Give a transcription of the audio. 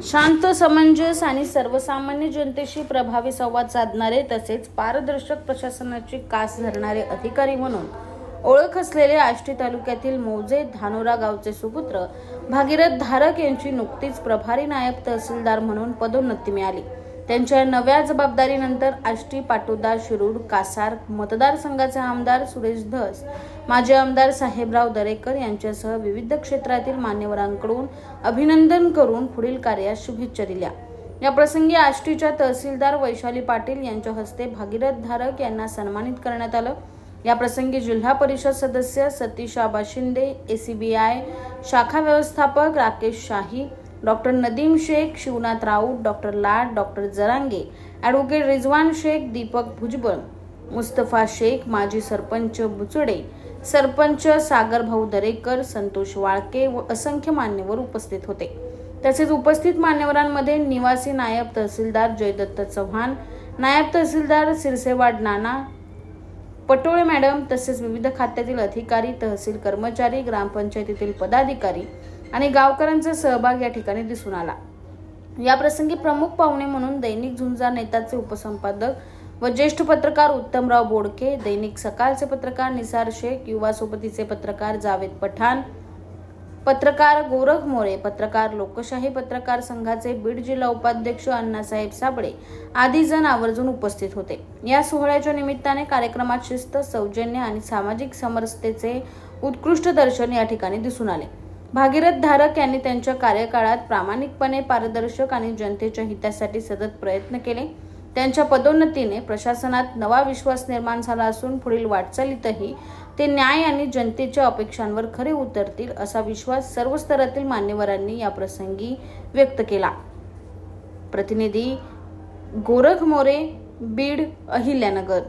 शांत, समंजस आणि सर्वसामान्य जनतेशी प्रभावी संवाद साधणारे तसेच पारदर्शक प्रशासनाची कास धरणारे अधिकारी म्हणून ओळख असलेले आष्टी तालुक्यातील मौजे धानोरा गावचे सुपुत्र भागीरथ धारक यांची नुकतीच प्रभारी नायब तहसीलदार म्हणून पदोन्नती मिळाली। त्यांच्या नव्या जबाबदारीनंतर आष्टी, पाटोदा, शिरूर, कासार मतदारसंघाचे आमदार सुरेश धस, माजी आमदार साहेबराव दरेकर यांच्यासह विविध क्षेत्रातील मान्यवरांकडून अभिनंदन करून पुढील कार्यास शुभेच्छा दिल्या। या प्रसंगी आष्टीच्या तहसीलदार वैशाली पाटील यांच्या हस्ते भागीरथ धारक यांना सन्मानित करण्यात आलं। या प्रसंगी जिल्हा परिषद सदस्य सतीश आबा शिंदे, ACBI शाखा व्यवस्थापक राकेश शाही, डॉक्टर नदीम शेख, शिवनाथ राऊत, डॉक्टर लाड, डॉक्टर जरांगे, ॲडव्होकेट रिजवान शेख, दीपक भुजबळ, मुस्तफा शेख, माजी सरपंच बुचडे, सरपंच सागर भाऊ दरेकर, संतोष वाळके व असंख्य मान्यवर उपस्थित होते। तसेच उपस्थित मान्यवरांमध्ये निवासी नायब तहसीलदार जयदत्त चव्हाण, नायब तहसीलदार सिरसेवाड नाना, पटोळे मॅडम तसेच विविध खात्यातील अधिकारी, तहसील कर्मचारी, ग्रामपंचायतीतील पदाधिकारी आणि गावकऱ्यांचा सहभाग या ठिकाणी दिसून आला। या प्रसंगी प्रमुख पाहुणे म्हणून दैनिक झुंजार नेताचे उपसंपादक व ज्येष्ठ पत्रकार उत्तमराव बोडके, दैनिक सकाळचे पत्रकार निसार शेख, युवा सोबतीचे पत्रकार जावेद पठाण, पत्रकार गोरख मोरे, पत्रकार लोकशाही पत्रकार संघाचे बीड जिल्हा उपाध्यक्ष अण्णासाहेब साबळे आदी जण आवर्जून उपस्थित होते। या सोहळ्याच्या निमित्ताने कार्यक्रमात शिस्त, सौजन्य आणि सामाजिक समरसतेचे उत्कृष्ट दर्शन या ठिकाणी दिसून आले। भागीरथ धारक यांनी त्यांच्या कार्यकाळात प्रामाणिकपणे, पारदर्शक आणि जनतेच्या हितासाठी सतत प्रयत्न केले। त्यांच्या पदोन्नतीने प्रशासनात नवा विश्वास निर्माण झाला असून पुढील वाटचालीतही ते न्याय आणि जनतेच्या अपेक्षांवर खरे उतरतील असा विश्वास सर्व स्तरातील मान्यवरांनी या प्रसंगी व्यक्त केला। प्रतिनिधी गोरख मोरे, बीड, अहिल्यानगर।